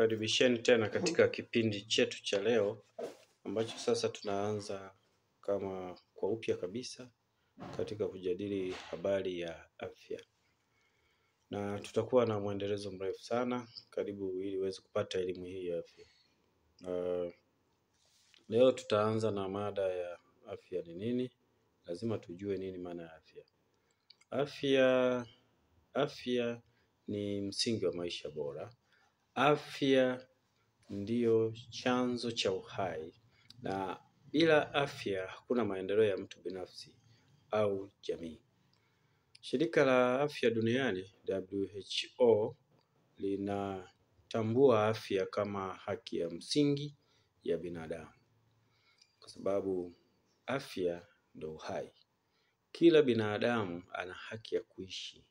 Tukaribisheni tena katika kipindi chetu cha leo ambacho sasa tunaanza kama kwa upya kabisa katika kujadili habari ya afya. Na tutakuwa na mwendelezo mrefu sana, karibu ili uweze kupata elimu hii ya afya. Leo tutaanza na mada ya afya ni nini? Lazima tujue nini maana ya afya. Afya ni msingi wa maisha bora. Afya ndiyo chanzo cha uhai, na bila afya hakuna maendeleo ya mtu binafsi au jamii. Shirika la Afya Duniani WHO linatambua afya kama haki ya msingi ya binadamu, kwa sababu afya ndio uhai. Kila binadamu ana haki ya kuishi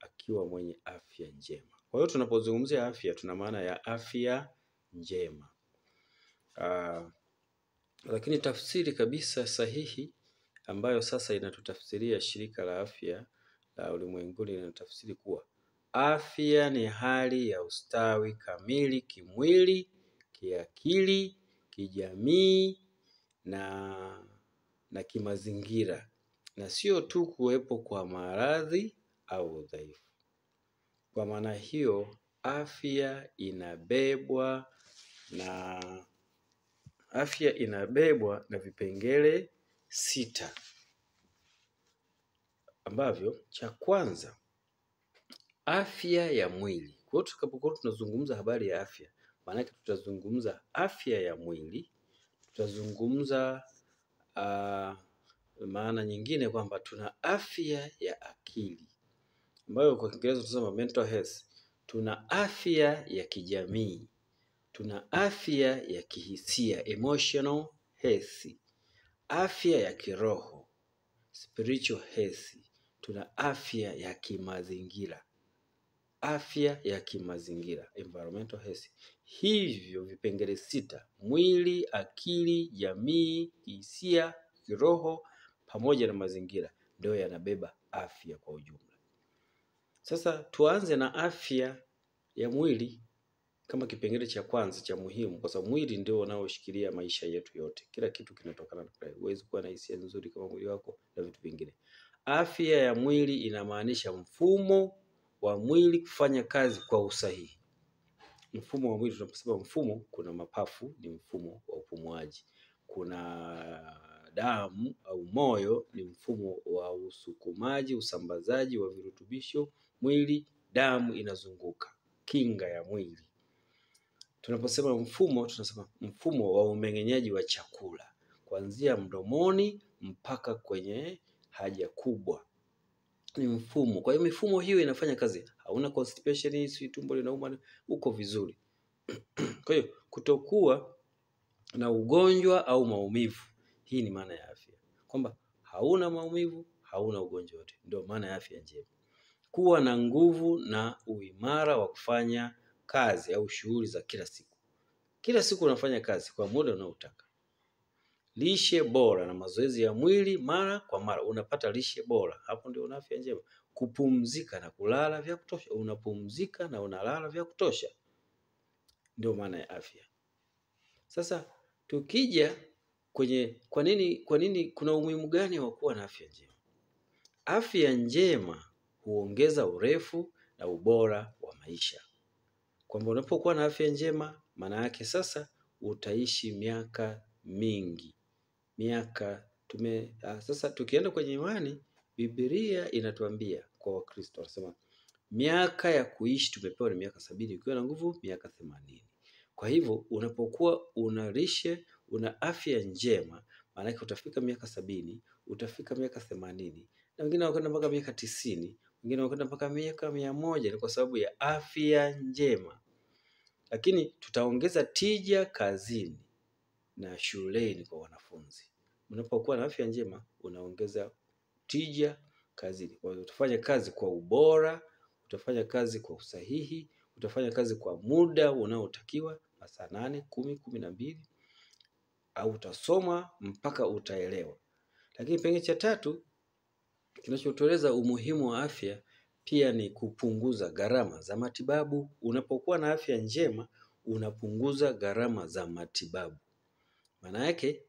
akiwa mwenye afya njema. Kwa hiyo tunapozungumzia afya tuna maana ya afya njema. Lakini tafsiri kabisa sahihi ambayo sasa inatutafsiria shirika la afya la ulimwenguni linatafsiri kuwa afya ni hali ya ustawi kamili kimwili, kiakili, kijamii na kimazingira, na sio tu kuwepo kwa maradhi au udhaifu. Kwa maana hiyo afya inabebwa na vipengele 6 ambavyo cha kwanza, afya ya mwili. Kwa hiyo tutakapokuwa tunazungumza habari ya afya, maana yake tutazungumza afya ya mwili, tutazungumza maana nyingine kwamba tuna afya ya akili ambayo kwa Kiingereza tunasema mental health. Tuna afya ya kijamii, tuna afya ya kihisia emotional health, afya ya kiroho spiritual health, tuna afya ya kimazingira, afya ya kimazingira environmental health. Hivyo vipengele 6: mwili, akili, jamii, hisia, kiroho pamoja na mazingira ndio yanabeba afya kwa ujumla. Sasa tuanze na afya ya mwili kama kipengele cha kwanza cha muhimu, kwa sababu mwili ndio unaoshikilia maisha yetu yote. Kila kitu kinatokana na mwili. Huwezi kuwa na hisia nzuri kama mwili wako na vitu vingine. Afya ya mwili inamaanisha mfumo wa mwili kufanya kazi kwa usahihi. Mfumo wa mwili, tunaposema mfumo, kuna mapafu, ni mfumo wa upumuaji. Kuna damu au moyo, ni mfumo wa usukumaji, usambazaji wa virutubisho mwili, damu inazunguka, kinga ya mwili. Tunaposema mfumo, tunasema mfumo wa umeng'enyaji wa chakula kuanzia mdomoni mpaka kwenye haja kubwa, ni mfumo. Kwa hiyo mifumo hiyo inafanya kazi. Hauna constipation, si tumbo linauma, uko vizuri. Kwa hiyo kutokuwa na ugonjwa au maumivu, hii ni maana ya afya. Kwamba hauna maumivu, hauna ugonjwa wote, ndio maana ya afya njema. Kuwa na nguvu na uimara wa kufanya kazi au shughuli za kila siku. Kila siku unafanya kazi kwa muda unaotaka. Lishe bora na mazoezi ya mwili mara kwa mara, unapata lishe bora, hapo ndio una afya njema. Kupumzika na kulala vya kutosha, unapumzika na unalala vya kutosha, ndio maana ya afya. Sasa tukija kwenye kwa nini kuna umuhimu gani wa kuwa na afya njema? Afya njema huongeza urefu na ubora wa maisha. Kwamba unapokuwa na afya njema, maana yake sasa utaishi miaka mingi. Sasa tukienda kwenye imani, Biblia inatuambia kwa Wakristo, wanasema miaka ya kuishi tumepewa ni miaka 70, ukiwa na nguvu miaka 80. Kwa hivyo unapokuwa una afya njema, maana yake utafika miaka 70, utafika miaka 80, na wengine wakaenda mpaka miaka 90, wengine wakaenda mpaka miaka 100, ni kwa sababu ya afya njema. Lakini tutaongeza tija kazini na shuleni kwa wanafunzi. Unapokuwa na afya njema, unaongeza tija kazini. Kwa hiyo utafanya kazi kwa ubora, utafanya kazi kwa usahihi, utafanya kazi kwa muda unaotakiwa, masaa 8, 10, 12, au utasoma mpaka utaelewa. Lakini kipengele cha 3 kinachotueleza umuhimu wa afya pia ni kupunguza gharama za matibabu. Unapokuwa na afya njema, unapunguza gharama za matibabu. Maana yake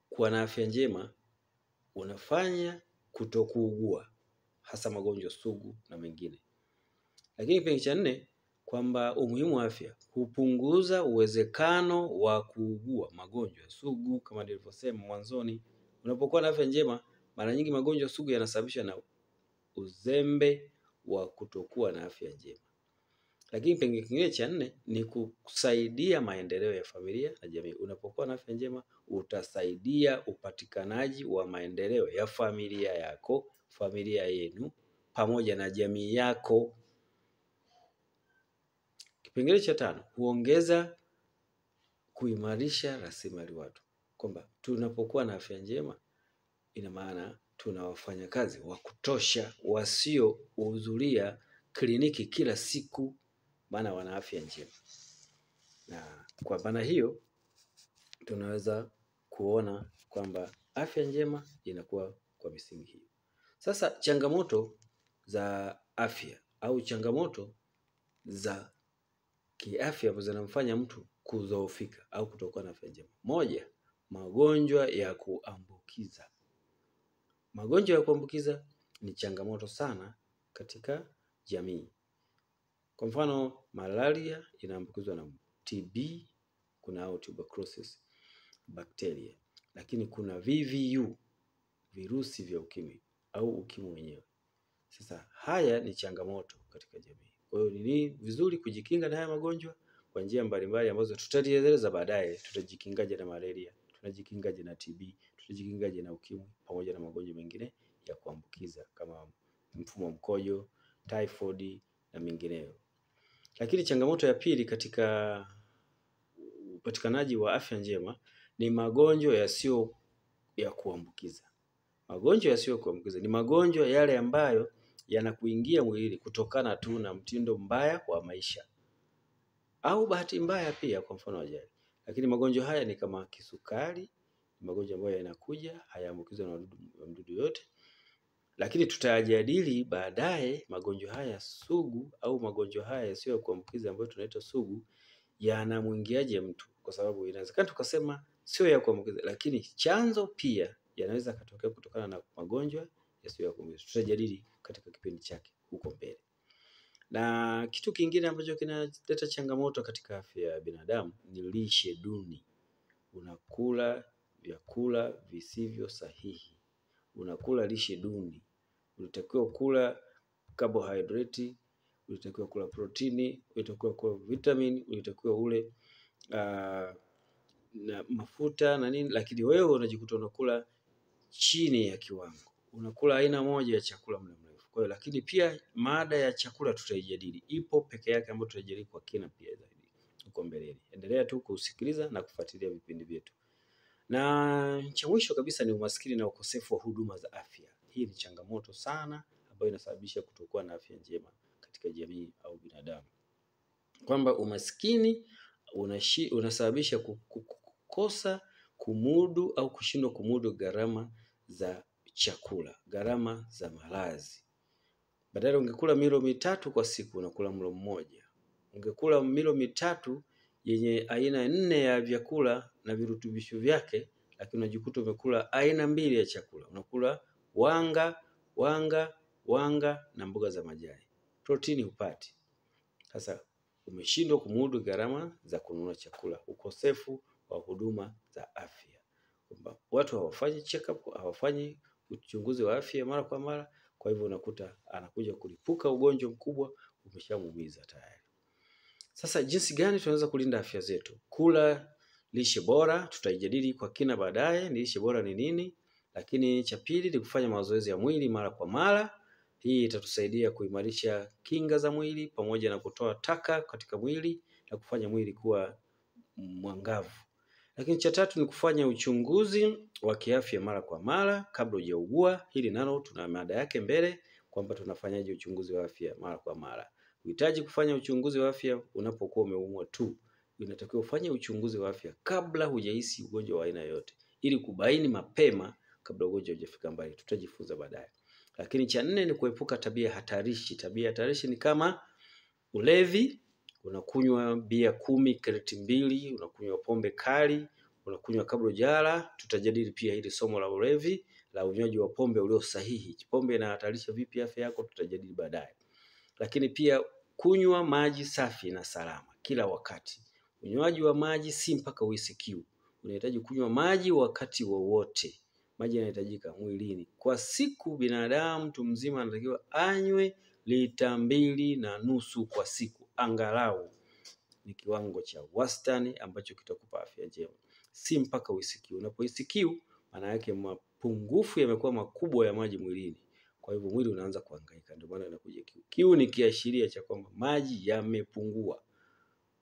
kuwa na afya njema unafanya kutokuugua, hasa magonjwa sugu na mengine. Lakini kipengele cha 4 kwamba umuhimu wa afya hupunguza uwezekano wa kuugua magonjwa sugu. Kama nilivyosema mwanzoni, unapokuwa na afya njema, mara nyingi magonjwa sugu yanasababishwa na uzembe wa kutokuwa na afya njema. Lakini kipengele kingine cha 4 ni kusaidia maendeleo ya familia na jamii. Unapokuwa na afya njema utasaidia upatikanaji wa maendeleo ya familia yako, familia yenu, pamoja na jamii yako. Kipengele cha 5 huongeza kuimarisha rasilimali watu. Kwamba tunapokuwa na afya njema ina maana tuna wafanyakazi wa kutosha wasiohudhuria kliniki kila siku, maana wana afya njema. Na kwa maana hiyo tunaweza kuona kwamba afya njema inakuwa kwa misingi hiyo. Sasa changamoto za afya au changamoto za kiafya ambazo zinamfanya mtu kudhoofika au kutokuwa na afya njema. 1, magonjwa ya kuambukiza. Magonjwa ya kuambukiza ni changamoto sana katika jamii. Kwa mfano, malaria inaambukizwa na TB, kuna tuberculosis bacteria, lakini kuna VVU, virusi vya ukimwi au ukimwi wenyewe. Sasa haya ni changamoto katika jamii. Kwa hiyo ni vizuri kujikinga na haya magonjwa kwa njia mbalimbali ambazo tutazieleza baadaye. Tutajikingaje na malaria, tutajikingaje na TB, tutajikingaje na ukimwi, pamoja na magonjwa mengine ya kuambukiza kama mfumo wa mkojo, typhoid na mengineyo. Lakini changamoto ya pili katika upatikanaji wa afya njema ni magonjwa yasiyo ya kuambukiza. Magonjwa yasiyo ya kuambukiza ni magonjwa yale ambayo yanakuingia mwilini kutokana tu na mtindo mbaya wa maisha au bahati mbaya pia, kwa mfano ajali. Lakini magonjwa haya ni kama kisukari, magonjwa ambayo yanakuja hayaambukizwi na mdudu yote. Lakini tutajadili baadaye magonjwa haya sugu au magonjwa haya yasiyo ya kuambukiza ambayo tunaita sugu yanamwingiaje mtu, kwa sababu inawezekana tukasema sio ya kuambukiza, lakini chanzo pia yanaweza kutokea kutokana na magonjwa yasiyo ya kuambukiza. Tutajadili katika kipindi chake huko mbele. Na kitu kingine ambacho kinaleta changamoto katika afya ya binadamu ni lishe duni. Unakula vyakula visivyo sahihi, unakula lishe duni. Unatakiwa kula carbohydrate, unatakiwa kula protini, unatakiwa kula vitamini, unatakiwa ule na mafuta na nini, lakini wewe unajikuta unakula chini ya kiwango. Unakula aina moja ya chakula muda mrefu. Kwa hiyo lakini pia mada ya chakula tutaijadili. Ipo peke yake ambayo tutajadili kwa kina pia zaidi huko mbeleni. Endelea tu kusikiliza na kufuatilia vipindi vyetu. Na cha mwisho kabisa ni umaskini na ukosefu wa huduma za afya. Hii ni changamoto sana ambayo inasababisha kutokuwa na afya njema katika jamii au binadamu. Kwamba umaskini unasababisha kukosa kumudu au kushindwa kumudu gharama za chakula, gharama za malazi. Badala ungekula milo 3 kwa siku unakula mlo mmoja. Ungekula milo 3 yenye aina 4 ya vyakula na virutubisho vyake, lakini unajikuta umekula aina 2 ya chakula. Unakula wanga na mboga za majani. Protini hupati. Sasa umeshindwa kumudu gharama za kununua chakula. Ukosefu wa huduma za afya. Watu hawafanyi check-up, hawafanyi uchunguzi wa afya mara kwa mara, kwa hivyo unakuta anakuja kulipuka ugonjwa mkubwa umeshamuumiza tayari. Sasa jinsi gani tunaweza kulinda afya zetu? Kula lishe bora, tutaijadili kwa kina baadaye ni lishe bora ni nini. Lakini cha pili ni kufanya mazoezi ya mwili mara kwa mara. Hii itatusaidia kuimarisha kinga za mwili pamoja na kutoa taka katika mwili na kufanya mwili kuwa mwangavu. Lakini cha tatu ni kufanya uchunguzi wa kiafya mara kwa mara kabla hujaugua. Hili nalo tuna mada yake mbele kwamba tunafanyaje uchunguzi wa afya mara kwa mara. Unahitaji kufanya uchunguzi wa afya unapokuwa umeumwa tu. Unatakiwa ufanye uchunguzi wa afya kabla hujahisi ugonjwa wa aina yote, ili kubaini mapema kabla ugonjwa hujafika mbali. Tutajifunza baadaye. Lakini cha 4 ni kuepuka tabia hatarishi. Tabia hatarishi ni kama ulevi, unakunywa bia 10, kreti 2, unakunywa pombe kali, unakunywa kabla hujala. Tutajadili pia hili somo la ulevi, la unywaji wa pombe ulio sahihi. Pombe inahatarisha vipi afya yako, tutajadili baadaye. Lakini pia kunywa maji safi na salama kila wakati. Unywaji wa maji si mpaka uhisi kiu. Unahitaji kunywa maji wakati wowote. Maji yanahitajika mwilini. Kwa siku binadamu mtu mzima anatakiwa anywe lita 2.5 kwa siku. Angalau ni kiwango cha wastani ambacho kitakupa afya njema. Si mpaka uhisi kiu. Unapohisi kiu, maana yake mapungufu yamekuwa makubwa ya maji mwilini. Kwa hivyo mwili unaanza kuhangaika, ndio maana inakuja kiu. Kiu ni kiashiria cha kwamba maji yamepungua.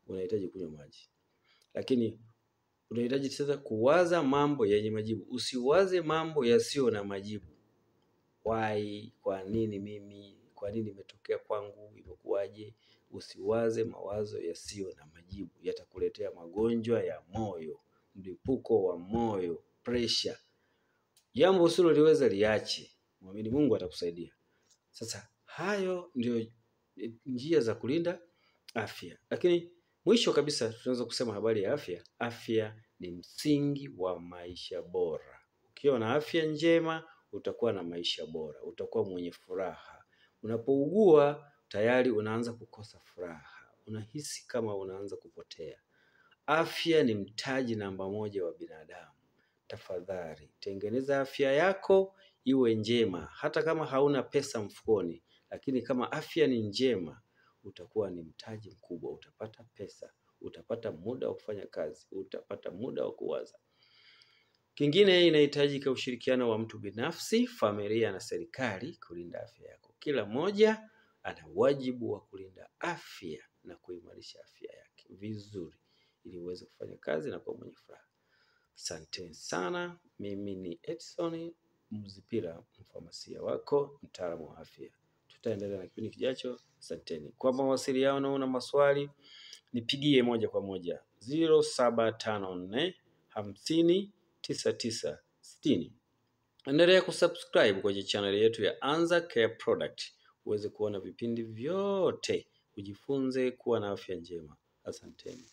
Unahitaji kunywa maji. Lakini unahitaji sasa kuwaza mambo yenye majibu. Usiwaze mambo yasiyo na majibu. Why? Kwa nini mimi? Kwa nini imetokea kwangu? Imekuwaje? Usiwaze mawazo yasiyo na majibu. Yatakuletea magonjwa ya moyo, mlipuko wa moyo, pressure. Jambo usiloliweza liache. Muamini Mungu atakusaidia. Sasa hayo ndio njia za kulinda afya. Lakini mwisho kabisa tunaweza kusema habari ya afya. Afya ni msingi wa maisha bora. Ukiwa na afya njema, utakuwa na maisha bora. Utakuwa mwenye furaha. Unapougua, tayari unaanza kukosa furaha. Unahisi kama unaanza kupotea. Afya ni mtaji namba 1 wa binadamu. Tafadhali, tengeneza afya yako iwe njema. Hata kama hauna pesa mfukoni, lakini kama afya ni njema, utakuwa ni mtaji mkubwa. Utapata pesa, utapata muda wa kufanya kazi, utapata muda wa kuwaza. Kingine, inahitajika ushirikiano wa mtu binafsi, familia na serikali kulinda afya yako. Kila mmoja ana wajibu wa kulinda afya na kuimarisha afya yake vizuri, ili uweze kufanya kazi na kuwa mwenye furaha. Asante sana. Mimi ni Edson Mzipira, mfamasia wako, mtaalamu wa afya. Tutaendelea na kipindi kijacho. Asanteni. Kwa mawasiliano na maswali, nipigie moja kwa moja 0754 50 99 60. Endelea kusubscribe kwenye channel yetu ya Anza Care Product uweze kuona vipindi vyote, ujifunze kuwa na afya njema. Asanteni.